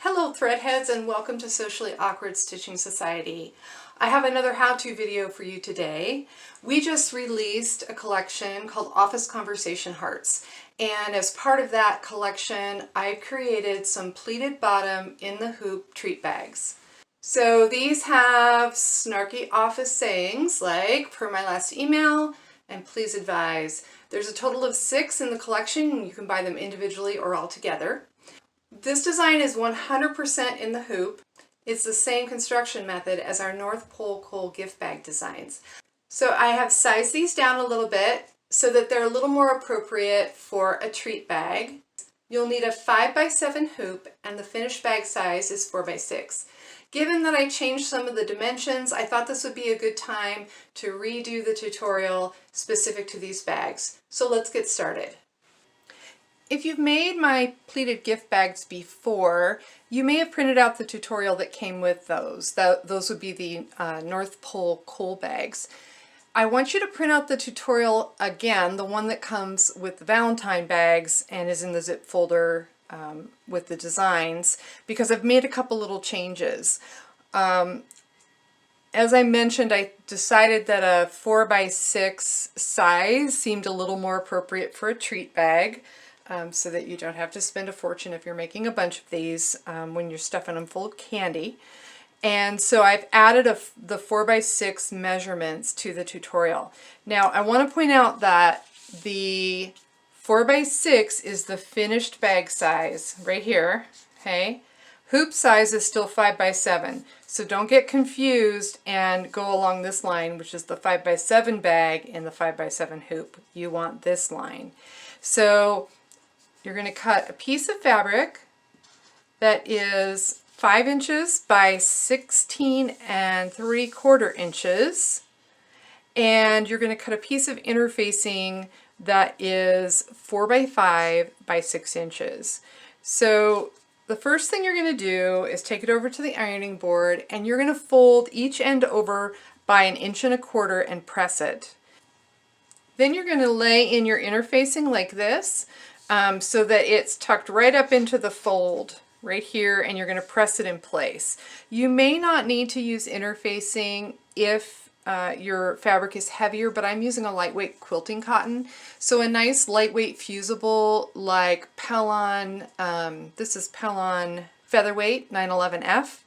Hello threadheads and welcome to Socially Awkward Stitching Society. I have another how-to video for you today. We just released a collection called Office Conversation Hearts, and as part of that collection I created some pleated bottom in the hoop treat bags. So these have snarky office sayings like "per my last email" and "please advise." There's a total of 6 in the collection and you can buy them individually or all together. This design is 100% in the hoop. It's the same construction method as our North Pole Coal gift bag designs. So I have sized these down a little bit so that they're a little more appropriate for a treat bag. You'll need a 5x7 hoop and the finished bag size is 4x6. Given that I changed some of the dimensions, I thought this would be a good time to redo the tutorial specific to these bags. So let's get started. If you've made my pleated gift bags before, you may have printed out the tutorial that came with those. Those would be the North Pole coal bags. I want you to print out the tutorial again, the one that comes with the Valentine bags and is in the zip folder with the designs, because I've made a couple little changes. As I mentioned, I decided that a 4x6 size seemed a little more appropriate for a treat bag. So that you don't have to spend a fortune if you're making a bunch of these when you're stuffing them full of candy. And so I've added the 4x6 measurements to the tutorial. Now I want to point out that the 4x6 is the finished bag size right here. Okay, hoop size is still 5x7. So don't get confused and go along this line, which is the 5x7 bag and the 5x7 hoop. You want this line. So you're going to cut a piece of fabric that is 5 inches by 16 3/4 inches, and you're going to cut a piece of interfacing that is 4x5 by 6 inches. So the first thing you're going to do is take it over to the ironing board and you're going to fold each end over by 1.25 inches and press it. Then you're going to lay in your interfacing like this. So that it's tucked right up into the fold right here, and you're going to press it in place. You may not need to use interfacing if your fabric is heavier, but I'm using a lightweight quilting cotton. So a nice lightweight fusible like Pellon, this is Pellon Featherweight 911F,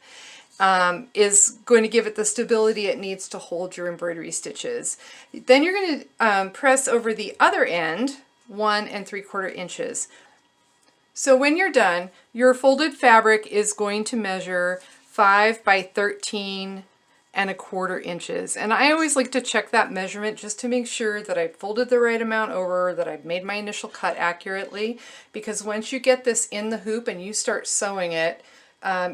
is going to give it the stability it needs to hold your embroidery stitches. Then you're going to press over the other end 1 3/4 inches. So when you're done, your folded fabric is going to measure 5 by 13.25 inches. And I always like to check that measurement just to make sure that I've folded the right amount over, that I've made my initial cut accurately, because once you get this in the hoop and you start sewing it,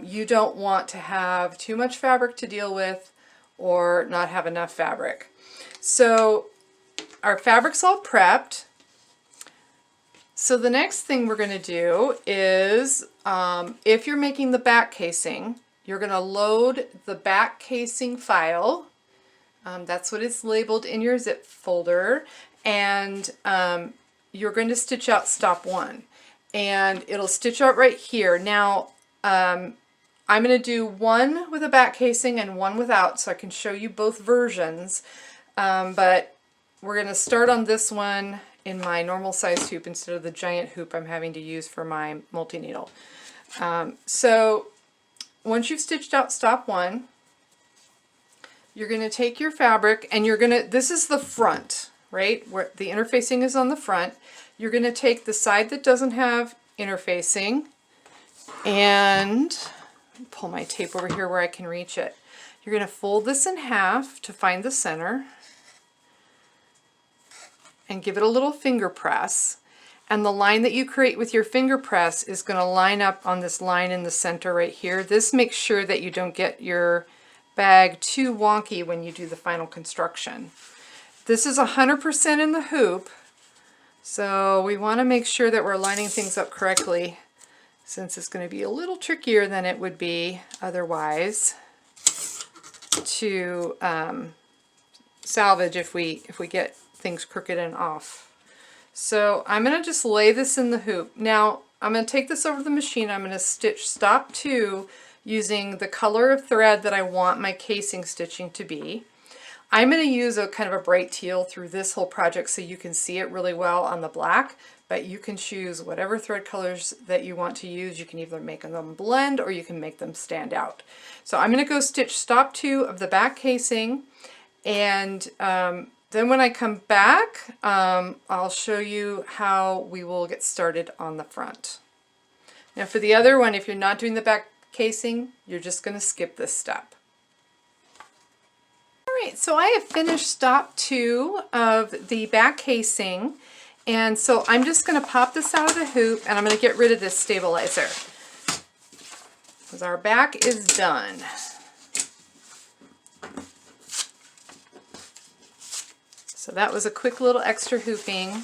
you don't want to have too much fabric to deal with or not have enough fabric. So our fabric's all prepped. So the next thing we're going to do is, if you're making the back casing, you're going to load the back casing file. That's what it's labeled in your zip folder, and you're going to stitch out stop 1, and it'll stitch out right here. Now I'm going to do one with a back casing and one without, so I can show you both versions, but we're going to start on this one in my normal size hoop instead of the giant hoop I'm having to use for my multi-needle. So once you've stitched out stop 1, you're going to take your fabric and you're going to, this is the front, right, where the interfacing is on the front. You're going to take the side that doesn't have interfacing and pull my tape over here where I can reach it. You're going to fold this in half to find the center and give it a little finger press, and the line that you create with your finger press is going to line up on this line in the center right here. This makes sure that you don't get your bag too wonky when you do the final construction. This is 100% in the hoop, so we want to make sure that we're lining things up correctly, since it's going to be a little trickier than it would be otherwise to salvage if we get things crooked and off. So I'm going to just lay this in the hoop. Now I'm going to take this over to the machine. I'm going to stitch stop 2 using the color of thread that I want my casing stitching to be. I'm going to use a kind of a bright teal through this whole project so you can see it really well on the black, but you can choose whatever thread colors that you want to use. You can either make them blend or you can make them stand out. So I'm going to go stitch stop 2 of the back casing, and then when I come back, I'll show you how we will get started on the front. Now for the other one, if you're not doing the back casing, you're just going to skip this step. Alright, so I have finished stop 2 of the back casing, and so I'm just going to pop this out of the hoop and I'm going to get rid of this stabilizer because our back is done. So that was a quick little extra hooping,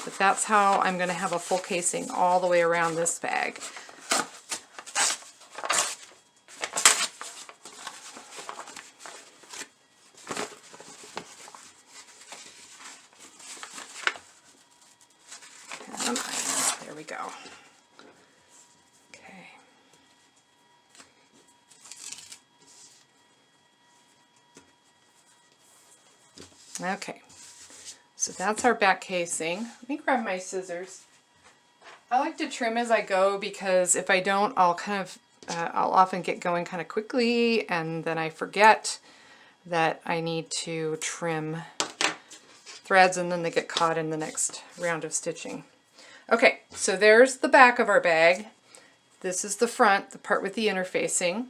but that's how I'm going to have a full casing all the way around this bag. There we go. Okay. Okay, so that's our back casing. Let me grab my scissors. I like to trim as I go because if I don't, I'll often get going kind of quickly and then I forget that I need to trim threads and then they get caught in the next round of stitching. Okay, so there's the back of our bag. This is the front, the part with the interfacing.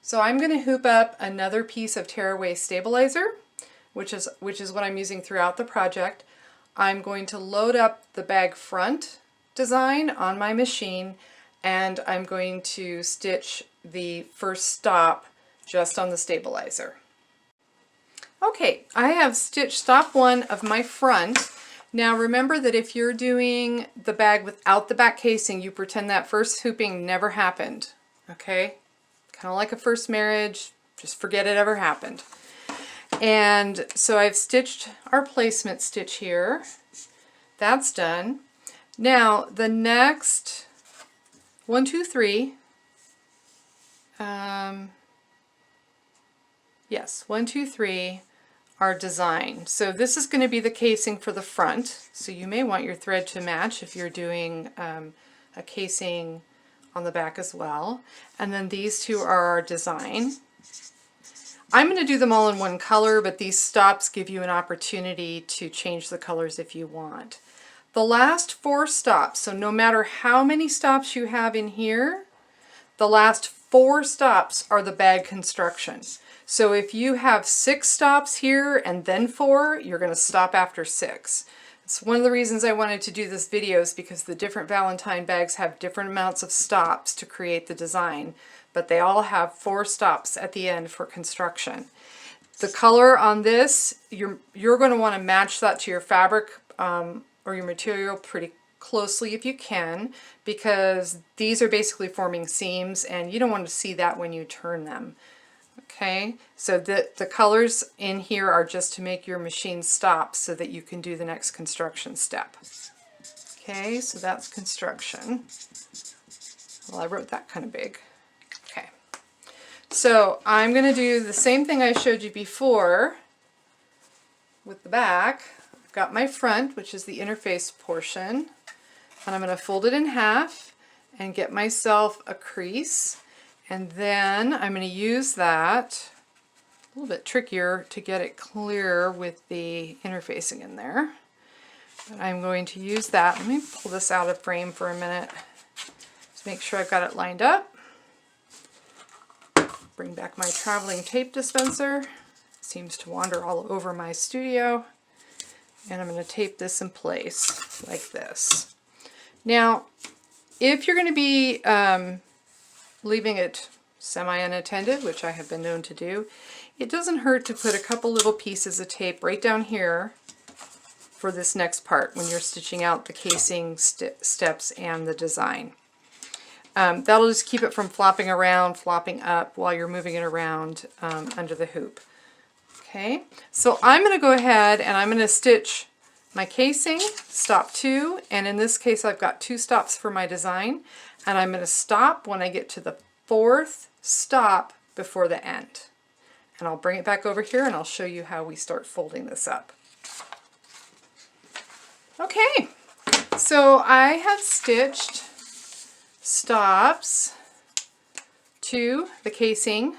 So I'm going to hoop up another piece of tearaway stabilizer, which is what I'm using throughout the project. I'm going to load up the bag front design on my machine, and I'm going to stitch the first stop just on the stabilizer. Okay, I have stitched stop 1 of my front. Now remember that if you're doing the bag without the back casing, you pretend that first hooping never happened, okay? Kind of like a first marriage, just forget it ever happened. And so I've stitched our placement stitch here. That's done. Now the next 1, 2, 3, yes, 1, 2, 3 are design. So this is going to be the casing for the front. So you may want your thread to match if you're doing a casing on the back as well. And then these 2 are our design. I'm going to do them all in one color, but these stops give you an opportunity to change the colors if you want. The last 4 stops, so no matter how many stops you have in here, the last 4 stops are the bag construction. So if you have 6 stops here and then 4, you're going to stop after 6. It's one of the reasons I wanted to do this video is because the different Valentine bags have different amounts of stops to create the design, but they all have 4 stops at the end for construction. The color on this, you're going to want to match that to your fabric or your material pretty closely if you can, because these are basically forming seams and you don't want to see that when you turn them. Okay, so the colors in here are just to make your machine stop so that you can do the next construction step. Okay, so that's construction. Well, I wrote that kind of big. Okay, so I'm going to do the same thing I showed you before with the back. I've got my front, which is the interface portion, and I'm going to fold it in half and get myself a crease. And then I'm going to use that, a little bit trickier to get it clear with the interfacing in there. But I'm going to use that. Let me pull this out of frame for a minute. Just make sure I've got it lined up. Bring back my traveling tape dispenser. It seems to wander all over my studio. And I'm going to tape this in place like this. Now, if you're going to be leaving it semi-unattended, which I have been known to do, it doesn't hurt to put a couple little pieces of tape right down here for this next part when you're stitching out the casing steps and the design. That'll just keep it from flopping around, flopping up while you're moving it around under the hoop. Okay, so I'm going to go ahead and I'm going to stitch my casing, stop 2, and in this case I've got 2 stops for my design, and I'm going to stop when I get to the 4th stop before the end. And I'll bring it back over here and I'll show you how we start folding this up. Okay, so I have stitched stops 2, the casing,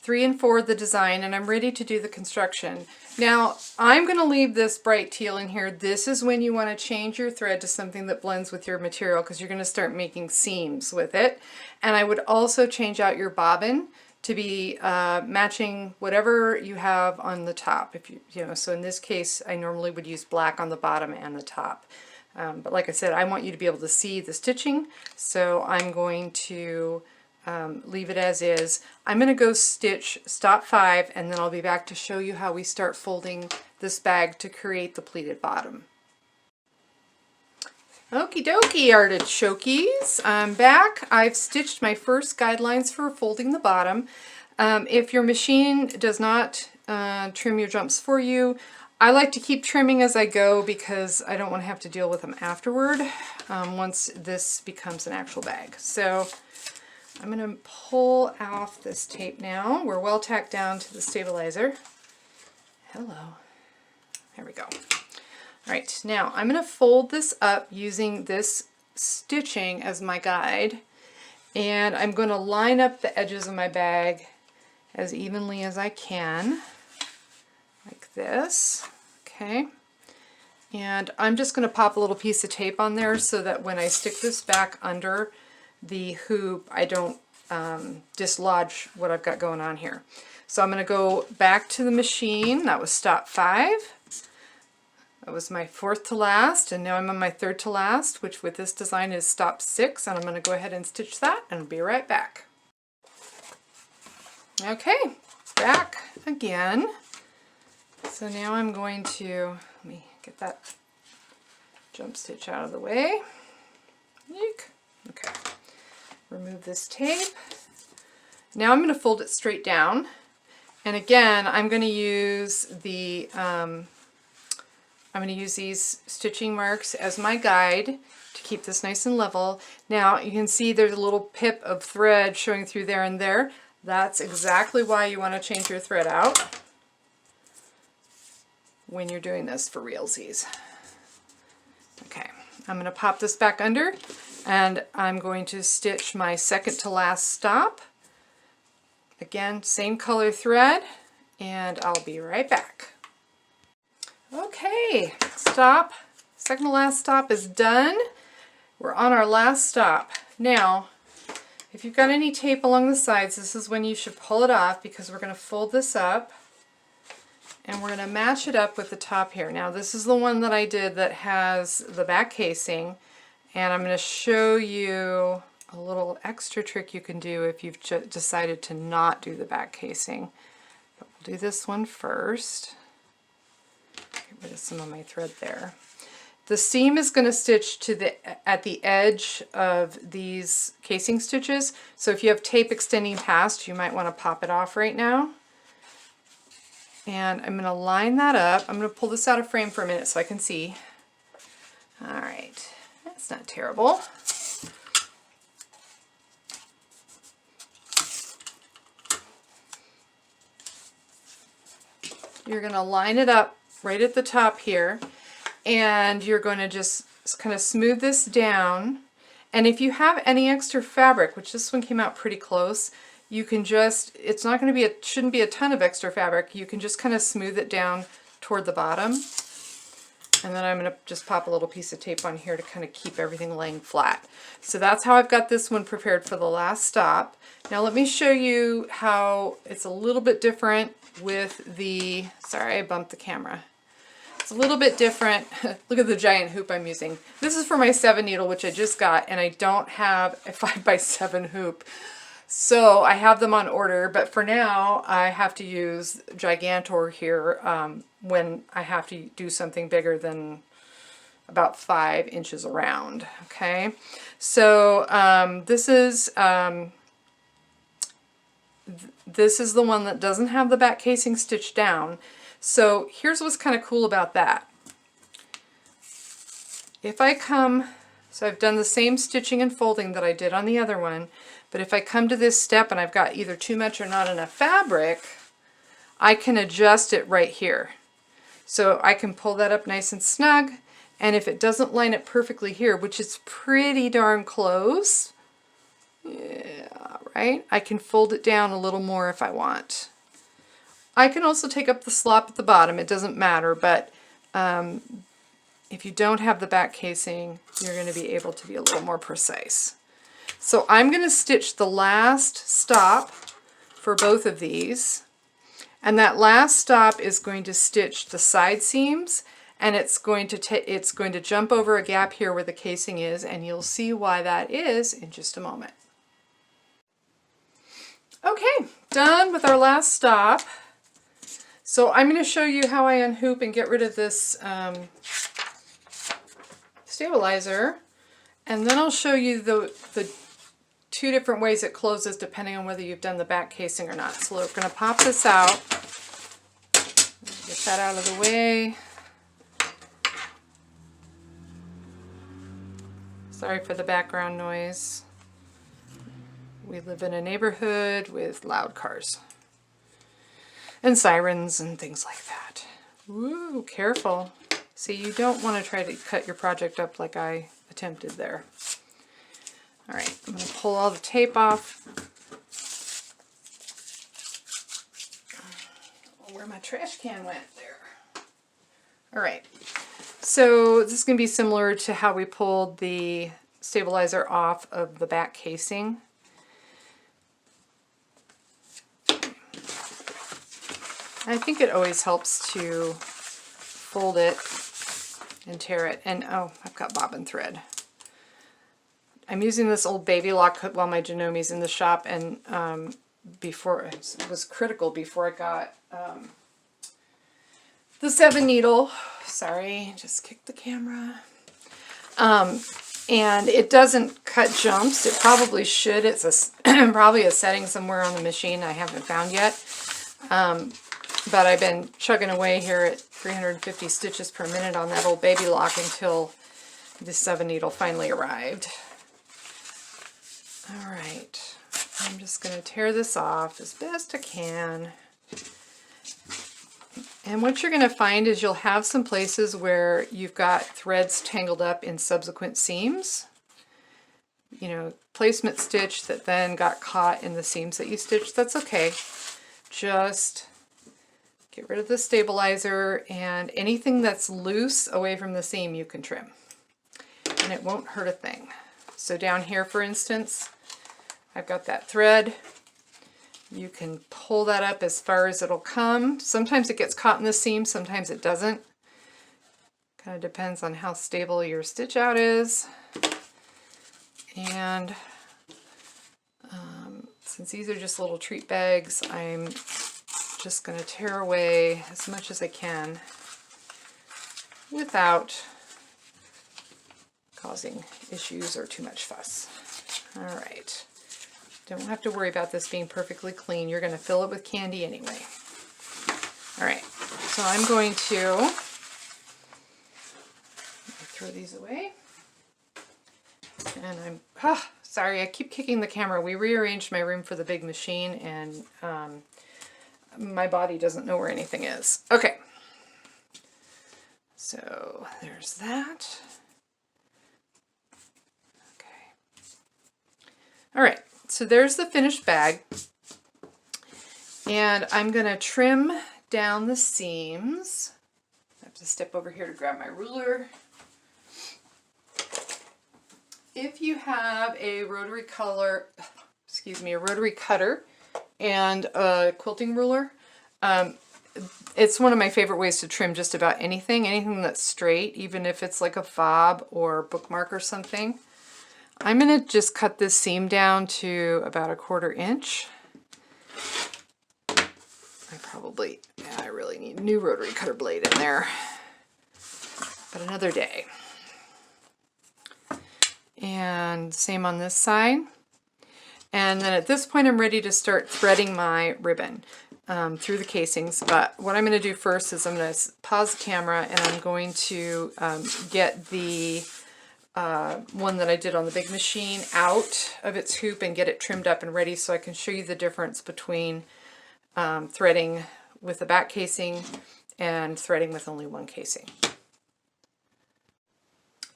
3 and 4, the design, and I'm ready to do the construction. Now, I'm going to leave this bright teal in here. This is when you want to change your thread to something that blends with your material, because you're going to start making seams with it. And I would also change out your bobbin to be matching whatever you have on the top. If you know, so in this case, I normally would use black on the bottom and the top. But like I said, I want you to be able to see the stitching, so I'm going to leave it as is. I'm going to go stitch stop 5, and then I'll be back to show you how we start folding this bag to create the pleated bottom. Okie dokie, artichokes. I'm back. I've stitched my first guidelines for folding the bottom. If your machine does not trim your jumps for you, I like to keep trimming as I go because I don't want to have to deal with them afterward once this becomes an actual bag. So I'm going to pull off this tape now. We're well tacked down to the stabilizer. Hello. There we go. All right, now I'm going to fold this up using this stitching as my guide, and I'm going to line up the edges of my bag as evenly as I can, like this. Okay, and I'm just going to pop a little piece of tape on there so that when I stick this back under the hoop, I don't dislodge what I've got going on here. So I'm going to go back to the machine. That was stop 5. That was my 4th to last, and now I'm on my 3rd to last, which with this design is stop 6, and I'm going to go ahead and stitch that, and I'll be right back. Okay, back again. So now I'm going to, let me get that jump stitch out of the way. Eek. Okay. Remove this tape. Now I'm going to fold it straight down, and again I'm going to use the these stitching marks as my guide to keep this nice and level. Now you can see there's a little pip of thread showing through there and there. That's exactly why you want to change your thread out when you're doing this for realsies. Okay, I'm going to pop this back under, and I'm going to stitch my 2nd to last stop. Again, same color thread, and I'll be right back. Okay, stop. 2nd to last stop is done. We're on our last stop. Now, if you've got any tape along the sides, this is when you should pull it off, because we're going to fold this up and we're going to match it up with the top here. Now, this is the one that I did that has the back casing, and I'm going to show you a little extra trick you can do if you've decided to not do the back casing. But we'll do this one first. Get rid of some of my thread there. The seam is going to stitch to at the edge of these casing stitches, so if you have tape extending past, you might want to pop it off right now. And I'm going to line that up. I'm going to pull this out of frame for a minute so I can see. All right, that's not terrible. You're going to line it up right at the top here, and you're going to just kind of smooth this down. And if you have any extra fabric, which this one came out pretty close, you can just, it's not going to be, shouldn't be a ton of extra fabric. You can just kind of smooth it down toward the bottom. And then I'm going to just pop a little piece of tape on here to kind of keep everything laying flat. So that's how I've got this one prepared for the last stop. Now let me show you how it's a little bit different with the, sorry, I bumped the camera. It's a little bit different. Look at the giant hoop I'm using. This is for my 7 needle, which I just got, and I don't have a 5x7 hoop. So I have them on order, but for now I have to use Gigantor here when I have to do something bigger than about 5 inches around. Okay, so this is the one that doesn't have the back casing stitched down. So here's what's kind of cool about that. if I come, so I've done the same stitching and folding that I did on the other one, but if I come to this step and I've got either too much or not enough fabric, I can adjust it right here. So I can pull that up nice and snug, and if it doesn't line up perfectly here, which is pretty darn close, yeah, right, I can fold it down a little more if I want. I can also take up the slop at the bottom, it doesn't matter, but if you don't have the back casing, you're going to be able to be a little more precise. So I'm going to stitch the last stop for both of these, and that last stop is going to stitch the side seams, and it's going to jump over a gap here where the casing is, and you'll see why that is in just a moment. Okay, done with our last stop. So I'm going to show you how I unhoop and get rid of this stabilizer, and then I'll show you the two different ways it closes depending on whether you've done the back casing or not. So we're going to pop this out, get that out of the way. Sorry for the background noise. We live in a neighborhood with loud cars and sirens and things like that. Ooh, careful. See, you don't want to try to cut your project up like I attempted there. All right, I'm going to pull all the tape off. Where my trash can went there. All right, so this is going to be similar to how we pulled the stabilizer off of the back casing. I think it always helps to fold it and tear it. And oh, I've got bobbin thread. I'm using this old baby lock while my Genomi's in the shop, and before it was critical before I got the 7 needle. Sorry, just kicked the camera. And it doesn't cut jumps. It probably should. It's probably a setting somewhere on the machine I haven't found yet. But I've been chugging away here at 350 stitches per minute on that old baby lock until the 7 needle finally arrived. All right, I'm just going to tear this off as best I can. And what you're going to find is you'll have some places where you've got threads tangled up in subsequent seams. You know, placement stitch that then got caught in the seams that you stitched. That's okay. Just get rid of the stabilizer, and anything that's loose away from the seam you can trim. And it won't hurt a thing. So down here, for instance, I've got that thread. You can pull that up as far as it'll come. Sometimes it gets caught in the seam, sometimes it doesn't. Kind of depends on how stable your stitch out is. And since these are just little treat bags, I'm just going to tear away as much as I can without causing issues or too much fuss. All right. Don't have to worry about this being perfectly clean. You're going to fill it with candy anyway. All right. So I'm going to throw these away. And sorry, I keep kicking the camera. We rearranged my room for the big machine, and my body doesn't know where anything is. Okay. So there's that. Okay. All right. So there's the finished bag, and I'm going to trim down the seams. I have to step over here to grab my ruler. If you have a rotary cutter and a quilting ruler, it's one of my favorite ways to trim just about anything that's straight, even if it's like a fob or bookmark or something. I'm going to just cut this seam down to about 1/4 inch. I really need a new rotary cutter blade in there, but another day. And same on this side. And then at this point I'm ready to start threading my ribbon through the casings. But what I'm going to do first is I'm going to pause the camera, and I'm going to get the one that I did on the big machine out of its hoop and get it trimmed up and ready so I can show you the difference between threading with the back casing and threading with only one casing.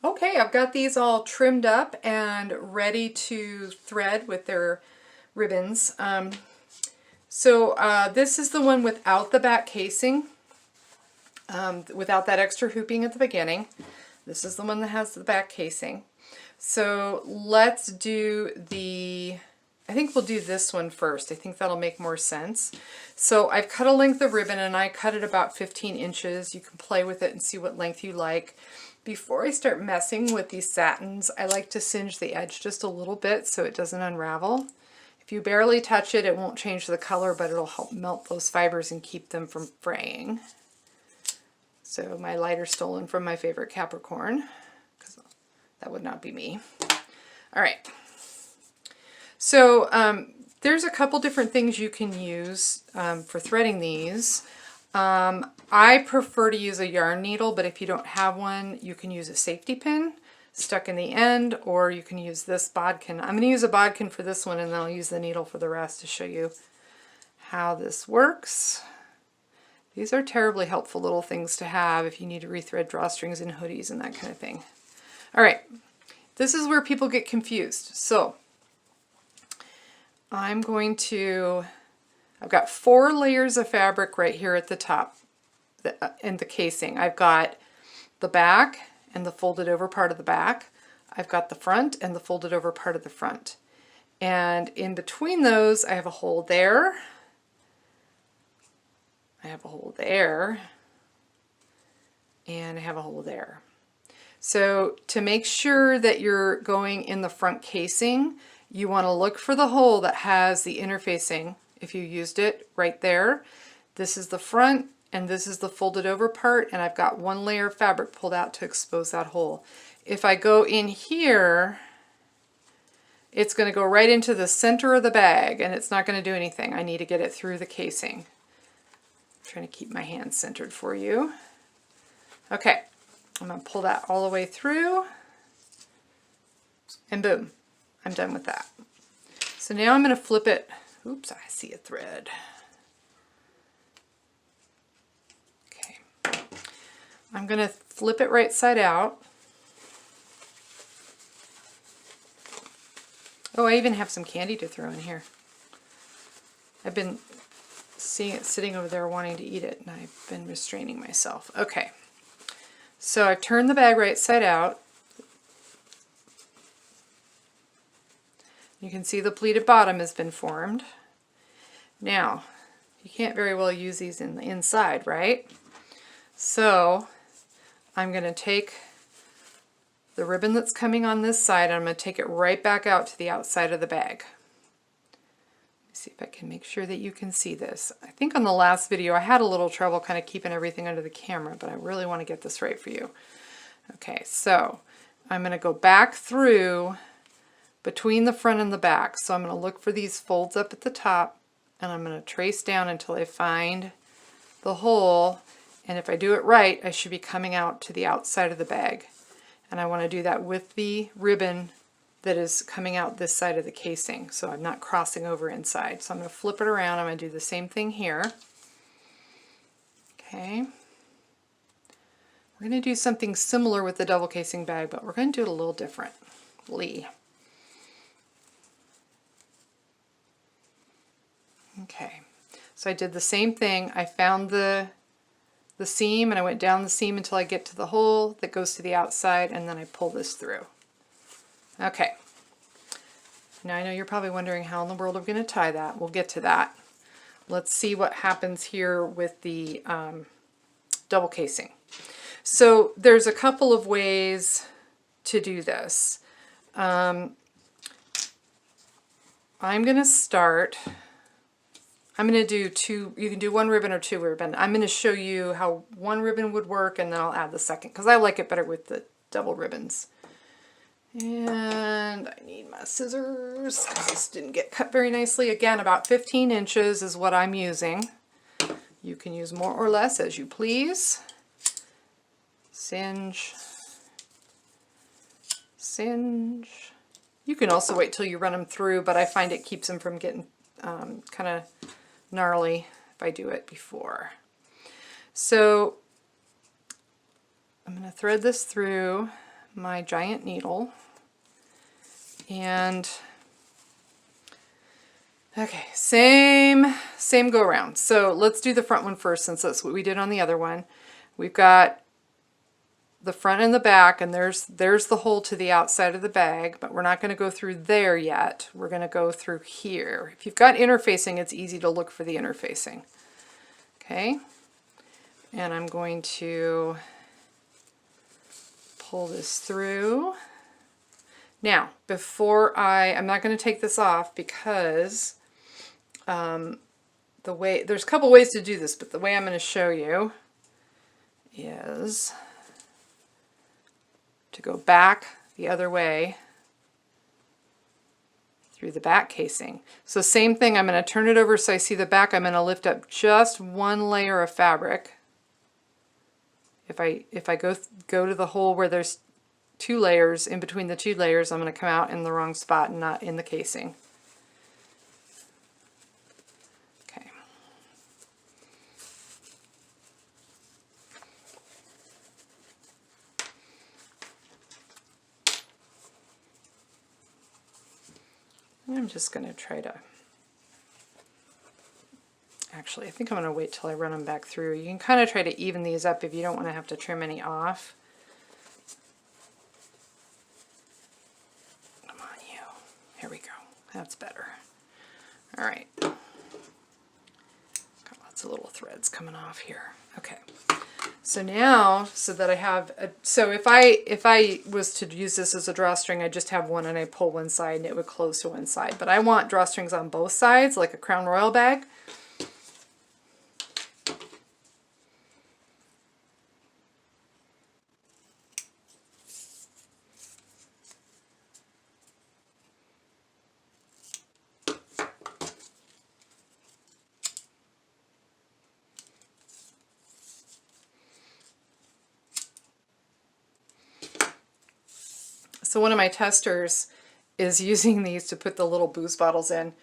Okay, I've got these all trimmed up and ready to thread with their ribbons. This is the one without the back casing, without that extra hooping at the beginning. This is the one that has the back casing. So let's do I think we'll do this one first. I think that'll make more sense. So I've cut a length of ribbon and I cut it about 15 inches. You can play with it and see what length you like. Before I start messing with these satins, I like to singe the edge just a little bit so it doesn't unravel. If you barely touch it, it won't change the color, but it'll help melt those fibers and keep them from fraying. So my lighter stolen from my favorite Capricorn, because that would not be me. All right. So there's a couple different things you can use for threading these. I prefer to use a yarn needle, but if you don't have one, you can use a safety pin stuck in the end, or you can use this bodkin. I'm going to use a bodkin for this one, and then I'll use the needle for the rest to show you how this works. These are terribly helpful little things to have if you need to rethread drawstrings and hoodies and that kind of thing. All right, this is where people get confused. So I've got 4 layers of fabric right here at the top in the casing. I've got the back and the folded over part of the back. I've got the front and the folded over part of the front. And in between those, I have a hole there. I have a hole there. And I have a hole there. So to make sure that you're going in the front casing, you want to look for the hole that has the interfacing, if you used it, right there. This is the front and this is the folded over part, and I've got 1 layer of fabric pulled out to expose that hole. If I go in here, it's going to go right into the center of the bag and it's not going to do anything. I need to get it through the casing. I'm trying to keep my hand centered for you. Okay, I'm going to pull that all the way through and boom, I'm done with that. So now I'm going to flip it. Oops, I see a thread. Okay, I'm going to flip it right side out. Oh, I even have some candy to throw in here. I've been seeing it sitting over there wanting to eat it, and I've been restraining myself. Okay, so I've turned the bag right side out. You can see the pleated bottom has been formed. Now, you can't very well use these in the inside, right? So I'm going to take the ribbon that's coming on this side, and I'm going to take it right back out to the outside of the bag. Let's see if I can make sure that you can see this. I think on the last video I had a little trouble kind of keeping everything under the camera, but I really want to get this right for you. Okay, so I'm going to go back through between the front and the back. So I'm going to look for these folds up at the top, and I'm going to trace down until I find the hole, and if I do it right, I should be coming out to the outside of the bag. And I want to do that with the ribbon that is coming out this side of the casing, so I'm not crossing over inside. So I'm going to flip it around. I'm going to do the same thing here. Okay. We're going to do something similar with the double casing bag, but we're going to do it a little differently. Okay, so I did the same thing. I found the seam, and I went down the seam until I get to the hole that goes to the outside, and then I pull this through. Okay, now I know you're probably wondering how in the world I'm going to tie that. We'll get to that. Let's see what happens here with the double casing. So there's a couple of ways to do this. I'm going to start... I'm going to do 2, you can do 1 ribbon or 2 ribbon. I'm going to show you how 1 ribbon would work, and then I'll add the second, because I like it better with the double ribbons. And I need my scissors, because this didn't get cut very nicely. Again, about 15 inches is what I'm using. You can use more or less as you please. Singe. singe. You can also wait till you run them through, but I find it keeps them from getting kind of gnarly if I do it before. So I'm going to thread this through my giant needle, and okay, same go around. So let's do the front one first, since that's what we did on the other one. We've got the front and the back, and there's the hole to the outside of the bag, but we're not going to go through there yet. We're going to go through here. If you've got interfacing, it's easy to look for the interfacing. Okay, and I'm going to pull this through. Now, before I'm not going to take this off because there's a couple ways to do this, but the way I'm going to show you is to go back the other way through the back casing. So same thing, I'm going to turn it over so I see the back. I'm going to lift up just one layer of fabric. If I go to the hole where there's two layers, in between the two layers, I'm going to come out in the wrong spot and not in the casing. Okay. I'm just going to try to, actually I think I'm going to wait till I run them back through. You can kind of try to even these up if you don't want to have to trim any off. Come on, you. Here we go. That's better. All right. Got lots of little threads coming off here. Okay. So now, so that I have, so if I was to use this as a drawstring, I just have one and I pull one side and it would close to one side. But I want drawstrings on both sides, like a Crown Royal bag. So one of my testers is using these to put the little booze bottles in.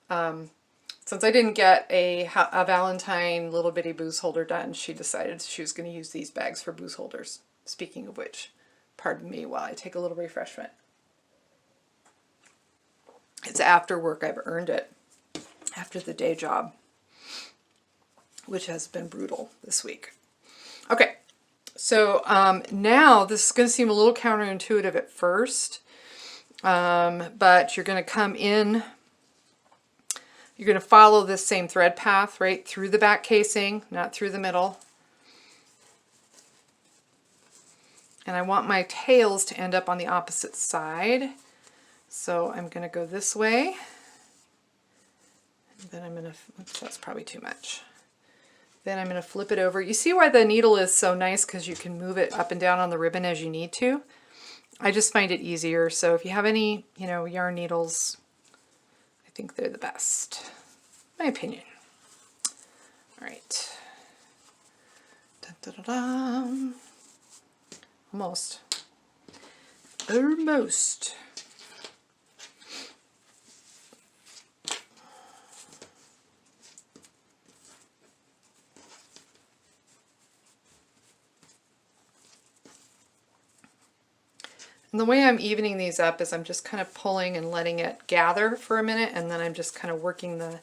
Since I didn't get a Valentine little bitty booze holder done, she decided she was going to use these bags for booze holders. Speaking of which, pardon me while I take a little refreshment. It's after work, I've earned it. After the day job, which has been brutal this week. Okay. So now this is going to seem a little counterintuitive at first, but you're going to come in, you're going to follow this same thread path right through the back casing, not through the middle. And I want my tails to end up on the opposite side. So I'm going to go this way. And then I'm going to, oops, that's probably too much. Then I'm going to flip it over. You see why the needle is so nice, because you can move it up and down on the ribbon as you need to. I just find it easier. So if you have any, yarn needles, I think they're the best. My opinion. All right. Dun, dun, dun, dun. Almost. Almost. And the way I'm evening these up is I'm just kind of pulling and letting it gather for a minute, and then I'm just kind of working the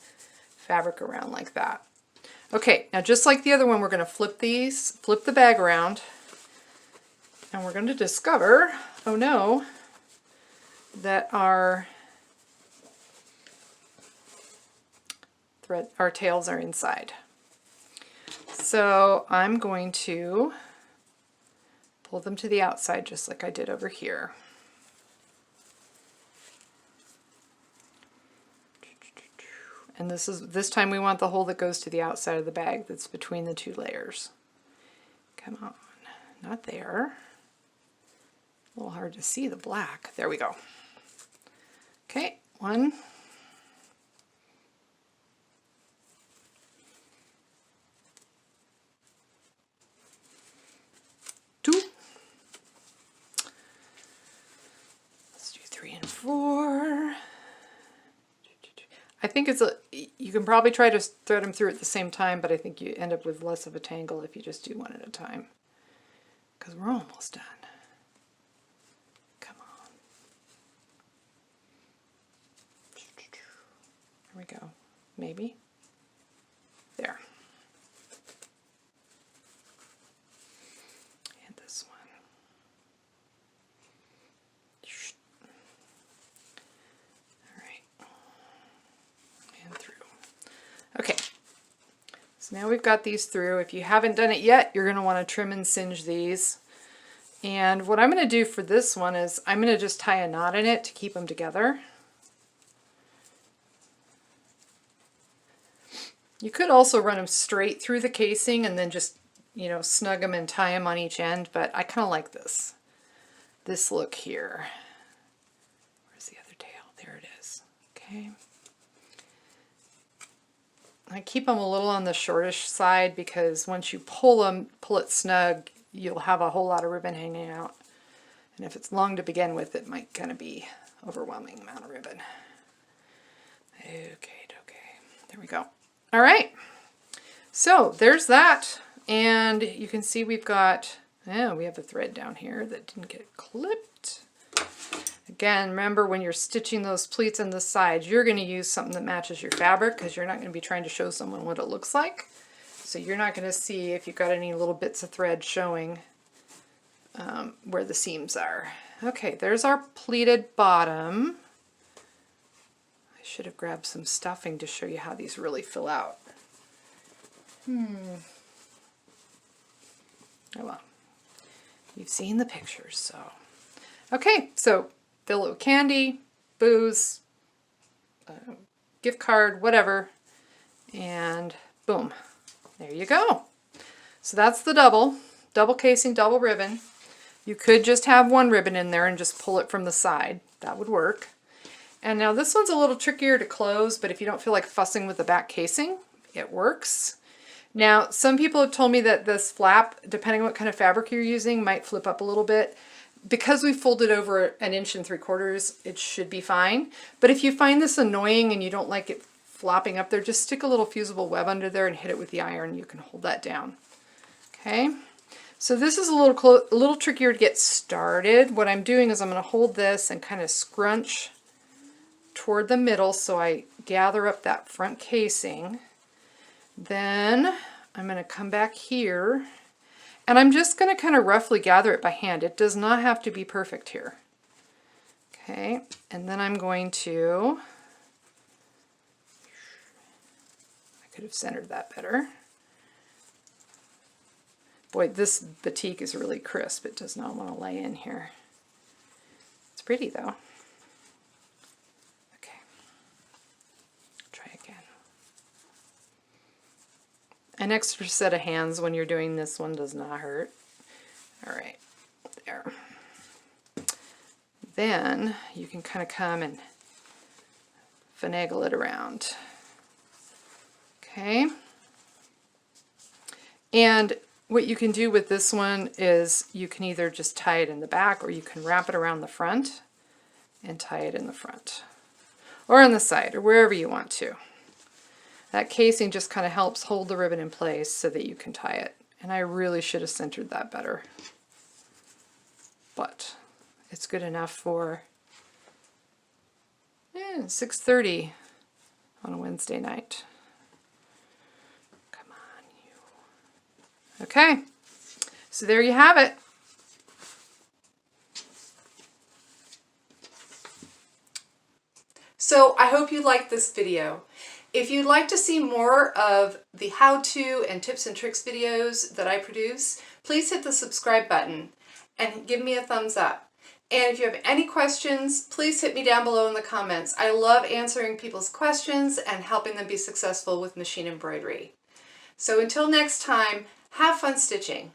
fabric around like that. Okay, now just like the other one, we're going to flip the bag around, and we're going to discover, oh no, that our tails are inside. So I'm going to pull them to the outside just like I did over here. And this time we want the hole that goes to the outside of the bag that's between the two layers. Come on, not there. A little hard to see the black. There we go. Okay, 1. 2. think you can probably try to thread them through at the same time, but I think you end up with less of a tangle if you just do one at a time. Because we're almost done. Come on. There we go. Maybe. There. And this one. All right. And through. Okay. So now we've got these through. If you haven't done it yet, you're going to want to trim and singe these. And what I'm going to do for this one is I'm going to just tie a knot in it to keep them together. You could also run them straight through the casing and then just, you know, snug them and tie them on each end, but I kind of like this look here. Where's the other tail? There it is. Okay. I keep them a little on the shortish side because once you pull it snug, you'll have a whole lot of ribbon hanging out. And if it's long to begin with, it might kind of be overwhelming amount of ribbon. Okay. There we go. All right, so there's that, and you can see we've got, we have a thread down here that didn't get clipped. Again, remember when you're stitching those pleats on the sides, you're going to use something that matches your fabric because you're not going to be trying to show someone what it looks like. So you're not going to see if you've got any little bits of thread showing where the seams are. Okay, there's our pleated bottom. Should have grabbed some stuffing to show you how these really fill out. Oh well, you've seen the pictures, so. Okay, so fill it with candy, booze, gift card, whatever, and boom, there you go. So that's the double casing, double ribbon. You could just have one ribbon in there and just pull it from the side. That would work. And now this one's a little trickier to close, but if you don't feel like fussing with the back casing, it works. Now, some people have told me that this flap, depending on what kind of fabric you're using, might flip up a little bit. Because we folded over 1 3/4 inches, it should be fine. But if you find this annoying and you don't like it flopping up there, just stick a little fusible web under there and hit it with the iron. You can hold that down. Okay. So this is a little trickier to get started. What I'm doing is I'm going to hold this and kind of scrunch toward the middle so I gather up that front casing. Then I'm going to come back here and I'm just going to kind of roughly gather it by hand. It does not have to be perfect here. Okay, and then I'm going to, I could have centered that better. Boy, this batik is really crisp. It does not want to lay in here. It's pretty though. An extra set of hands when you're doing this one does not hurt. All right, there. Then you can kind of come and finagle it around. Okay. And what you can do with this one is you can either just tie it in the back or you can wrap it around the front and tie it in the front or on the side or wherever you want to. That casing just kind of helps hold the ribbon in place so that you can tie it. And I really should have centered that better. But it's good enough for 6:30 on a Wednesday night. Come on, you. Okay, so there you have it. So I hope you liked this video. If you'd like to see more of the how-to and tips and tricks videos that I produce, please hit the subscribe button and give me a thumbs up. And if you have any questions, please hit me down below in the comments. I love answering people's questions and helping them be successful with machine embroidery. So until next time, have fun stitching.